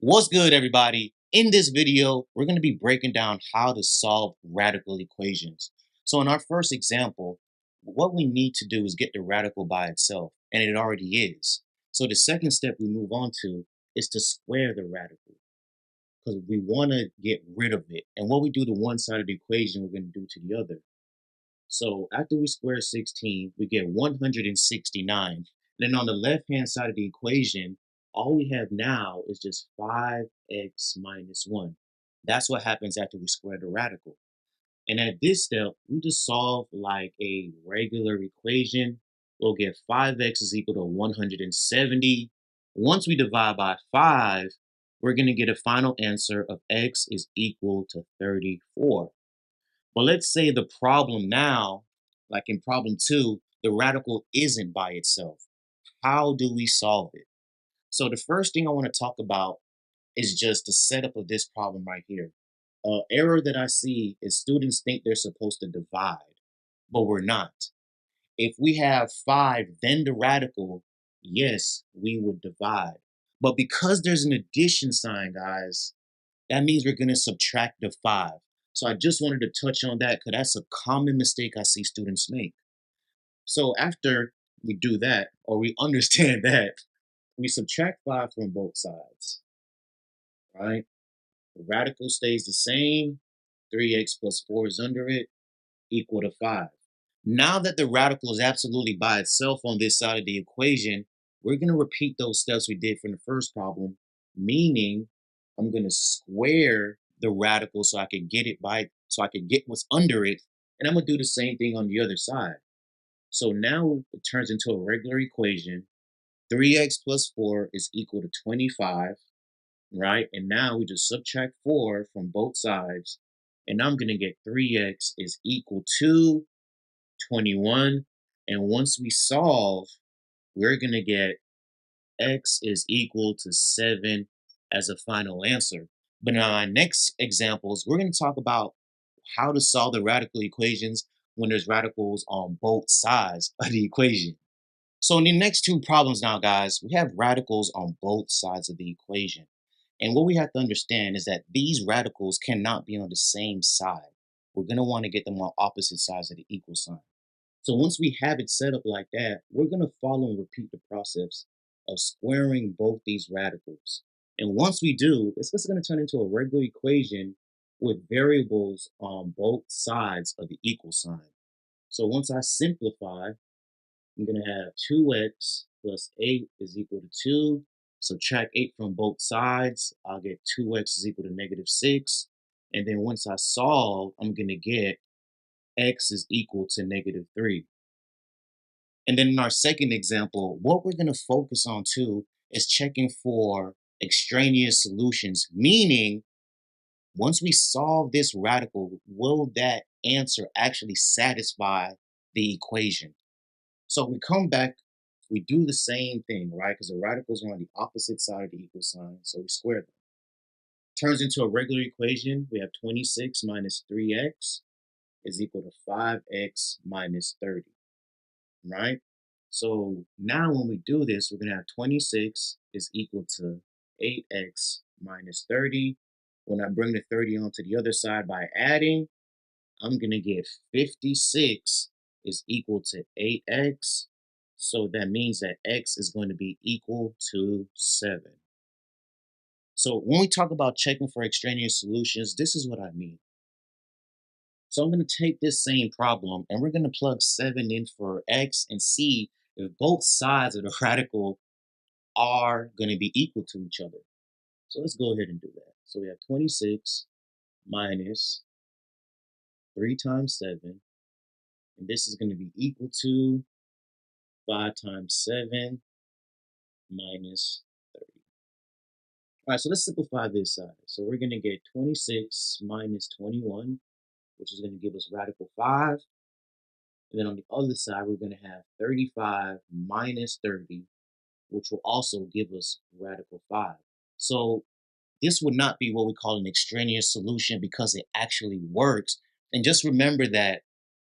What's good, everybody? In this video, we're going to be breaking down how to solve radical equations. So in our first example, what we need to do is get the radical by itself, and it already is. So the second step we move on to is to square the radical, because we want to get rid of it. And what we do to one side of the equation, we're going to do to the other. So after we square 16, we get 169. Then on the left-hand side of the equation, all we have now is just 5x minus 1. That's what happens after we square the radical. And at this step, we just solve like a regular equation. We'll get 5x is equal to 170. Once we divide by 5, we're going to get a final answer of x is equal to 34. But let's say the problem now, like in problem 2, the radical isn't by itself. How do we solve it? So the first thing I want to talk about is just the setup of this problem right here. Error that I see is students think they're supposed to divide, but we're not. If we have 5, then the radical, yes, we would divide. But because there's an addition sign, guys, that means we're going to subtract the 5. So I just wanted to touch on that because that's a common mistake I see students make. So after we do that, or we understand that, we subtract 5 from both sides, right? The radical stays the same. 3x plus 4 is under it, equal to 5. Now that the radical is absolutely by itself on this side of the equation, we're going to repeat those steps we did from the first problem, meaning I'm going to square the radical so I can get what's under it, and I'm going to do the same thing on the other side. So now it turns into a regular equation. 3x plus 4 is equal to 25, right? And now we just subtract 4 from both sides, and I'm going to get 3x is equal to 21. And once we solve, we're going to get x is equal to 7 as a final answer. But in our next examples, we're going to talk about how to solve the radical equations when there's radicals on both sides of the equation. So in the next two problems now, guys, we have radicals on both sides of the equation. And what we have to understand is that these radicals cannot be on the same side. We're going to want to get them on opposite sides of the equal sign. So once we have it set up like that, we're going to follow and repeat the process of squaring both these radicals. And once we do, it's just going to turn into a regular equation with variables on both sides of the equal sign. So once I simplify, I'm going to have 2x plus 8 is equal to 2. Subtract 8 from both sides, I'll get 2x is equal to negative 6. And then once I solve, I'm going to get x is equal to negative 3. And then in our second example, what we're going to focus on too is checking for extraneous solutions, meaning once we solve this radical, will that answer actually satisfy the equation? So we come back, we do the same thing, right? Because the radicals are on the opposite side of the equal sign, so we square them. Turns into a regular equation. We have 26 minus 3x is equal to 5x minus 30, right? So now when we do this, we're going to have 26 is equal to 8x minus 30. When I bring the 30 onto the other side by adding, I'm going to get 56 is equal to 8x. So that means that x is going to be equal to 7. So when we talk about checking for extraneous solutions, this is what I mean. So I'm going to take this same problem and we're going to plug 7 in for x and see if both sides of the radical are going to be equal to each other. So let's go ahead and do that. So we have 26 minus 3 times 7. And this is going to be equal to 5 times 7 minus 30. All right, so let's simplify this side. So we're going to get 26 minus 21, which is going to give us radical 5. And then on the other side, we're going to have 35 minus 30, which will also give us radical 5. So this would not be what we call an extraneous solution because it actually works. And just remember that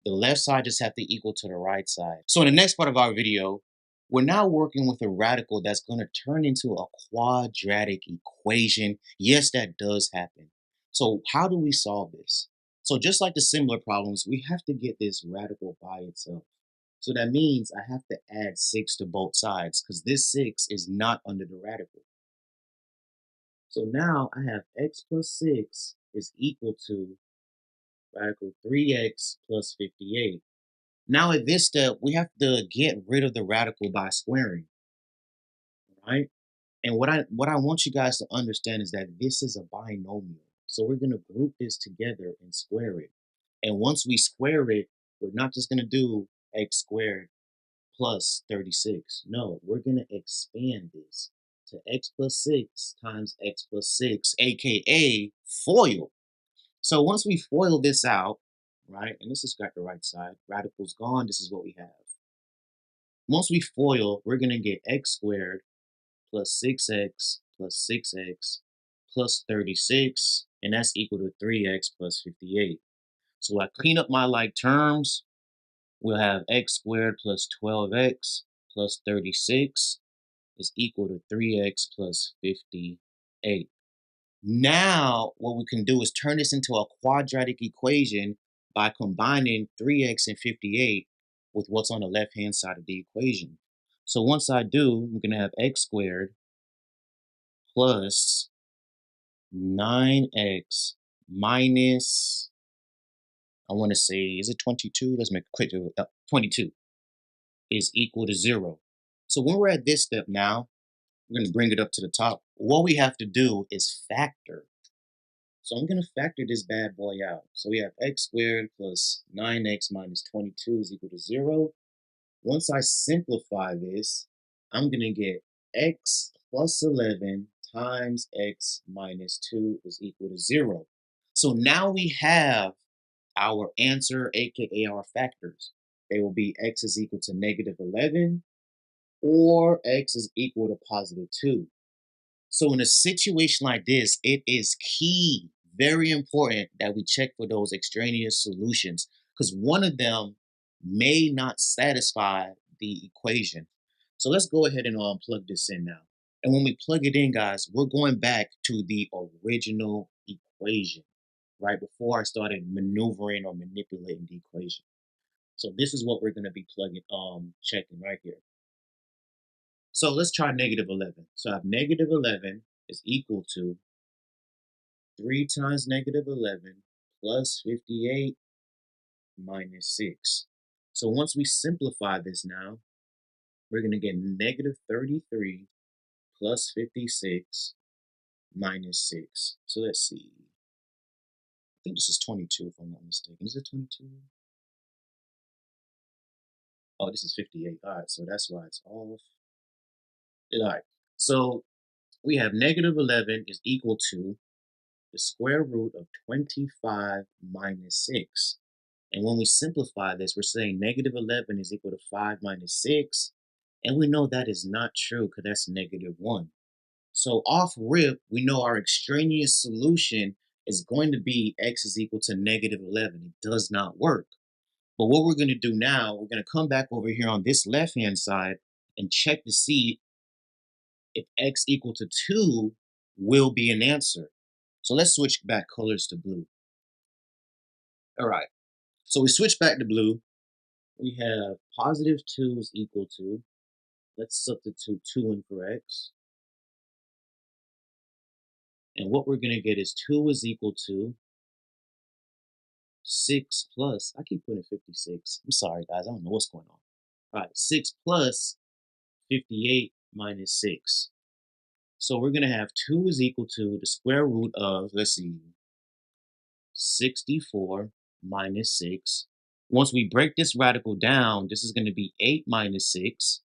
the left side just have to equal to the right side. So in the next part of our video, We're now working with a radical that's going to turn into a quadratic equation. Yes, that does happen. So how do we solve this? So just like the similar problems, we have to get this radical by itself. So that means I have to add 6 to both sides because this 6 is not under the radical. So now I have x plus 6 is equal to radical 3x plus 58. Now at this step, we have to get rid of the radical by squaring, right? And what I want you guys to understand is that this is a binomial. So we're going to group this together and square it. And once we square it, we're not just going to do x squared plus 36. No, we're going to expand this to x plus 6 times x plus 6, aka FOIL. So once we FOIL this out, right, and this has got the right side, radical's gone, this is what we have. Once we FOIL, we're going to get x squared plus 6x plus 6x plus 36, and that's equal to 3x plus 58. So I clean up my like terms, we'll have x squared plus 12x plus 36 is equal to 3x plus 58. Now, what we can do is turn this into a quadratic equation by combining 3x and 58 with what's on the left-hand side of the equation. So once I do, I'm going to have x squared plus 9x minus, I want to say, is it 22? Let's make it quick. 22 is equal to 0. So when we're at this step now, we're going to bring it up to the top. What we have to do is factor. So I'm going to factor this bad boy out. So we have x squared plus 9x minus 22 is equal to 0. Once I simplify this, I'm going to get x plus 11 times x minus 2 is equal to 0. So now we have our answer, aka our factors. They will be x is equal to negative 11 or x is equal to positive 2. So in a situation like this, it is key, very important that we check for those extraneous solutions because one of them may not satisfy the equation. So let's go ahead and plug this in now. And when we plug it in, guys, we're going back to the original equation, right? Before I started maneuvering or manipulating the equation. So this is what we're going to be plugging, checking right here. So let's try negative 11. So I have negative 11 is equal to 3 times negative 11 plus 58 minus 6. So once we simplify this now, we're going to get negative 33 plus 56 minus 6. So let's see. I think this is 22 if I'm not mistaken. Is it 22? Oh, this is 58. All right, so that's why it's off. All right, so we have negative 11 is equal to the square root of 25 minus 6. And when we simplify this, we're saying negative 11 is equal to 5 minus 6. And we know that is not true because that's negative 1. So off rip, we know our extraneous solution is going to be x is equal to negative 11. It does not work. But what we're going to do now, we're going to come back over here on this left-hand side and check to see if x equal to 2 will be an answer. So let's switch back colors to blue. All right. So we switch back to blue. We have positive 2 is equal to, let's substitute 2 in for x. And what we're going to get is 2 is equal to 6 plus, I keep putting 56. I'm sorry, guys. I don't know what's going on. All right, 6 plus 58 minus 6. So we're going to have 2 is equal to the square root of, let's see, 64 minus 6. Once we break this radical down, this is going to be 8 minus 6.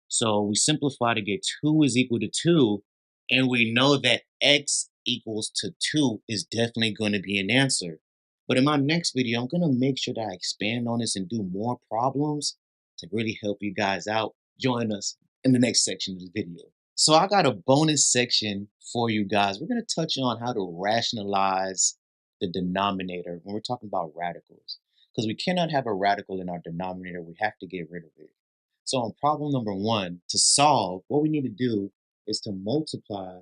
So we simplify to get 2 is equal to 2. And we know that x equals to 2 is definitely going to be an answer. But in my next video, I'm going to make sure that I expand on this and do more problems to really help you guys out. Join us in the next section of the video. So I got a bonus section for you guys. We're going to touch on how to rationalize the denominator when we're talking about radicals. Because we cannot have a radical in our denominator. We have to get rid of it. So on problem number 1, to solve, what we need to do is to multiply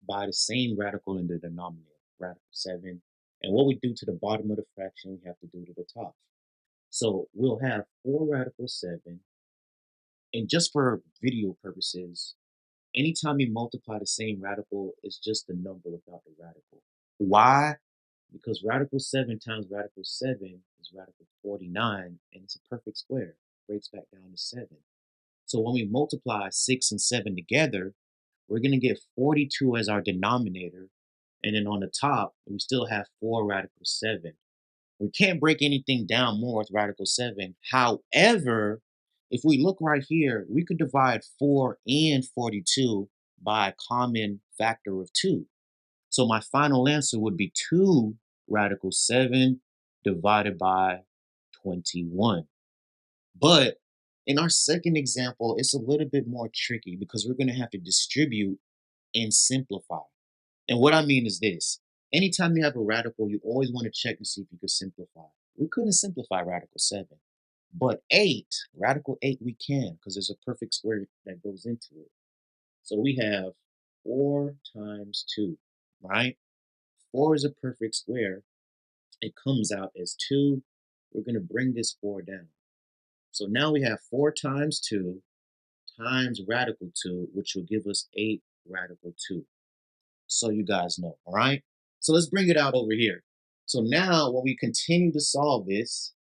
by the same radical in the denominator, radical 7. And what we do to the bottom of the fraction, we have to do to the top. So we'll have 4 radical 7. And just for video purposes, anytime you multiply the same radical, it's just the number without the radical. Why? Because radical 7 times radical 7 is radical 49, and it's a perfect square. Breaks back down to 7. So when we multiply 6 and 7 together, we're going to get 42 as our denominator. And then on the top, we still have 4 radical 7. We can't break anything down more with radical 7. However, if we look right here, we could divide 4 and 42 by a common factor of 2. So my final answer would be 2 radical 7 divided by 21. But in our second example, it's a little bit more tricky because we're going to have to distribute and simplify. And what I mean is this. Anytime you have a radical, you always want to check to see if you can simplify. We couldn't simplify radical 7. But 8, radical 8 we can because there's a perfect square that goes into it. So we have 4 times 2, right? 4 is a perfect square. It comes out as 2. We're going to bring this 4 down. So now we have 4 times 2 times radical 2, which will give us 8 radical 2. So you guys know, all right? So let's bring it out over here. So now when we continue to solve this,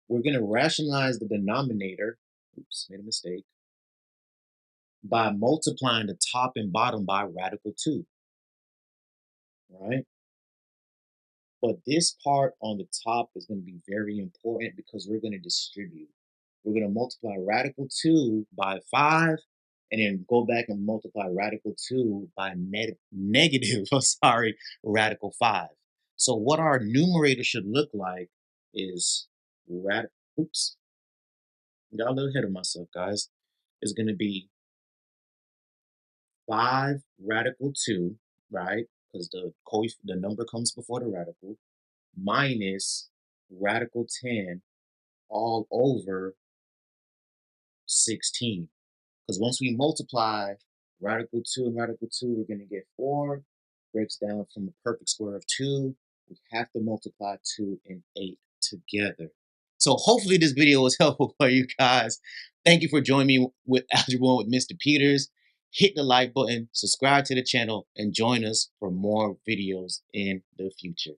we're going to rationalize the denominator. Oops, made a mistake. By multiplying the top and bottom by radical 2, right? But this part on the top is going to be very important because we're going to distribute. We're going to multiply radical 2 by 5 and then go back and multiply radical 2 by negative, radical 5. So what our numerator should look like is oops, got a little ahead of myself, guys. Is going to be 5 radical 2, right? Because the number comes before the radical, minus radical 10 all over 16. Because once we multiply radical 2 and radical 2, we're going to get 4. Breaks down from a perfect square of 2. We have to multiply 2 and 8 together. So hopefully this video was helpful for you guys. Thank you for joining me with Algebra 1 with Mr. Peters. Hit the like button, subscribe to the channel, and join us for more videos in the future.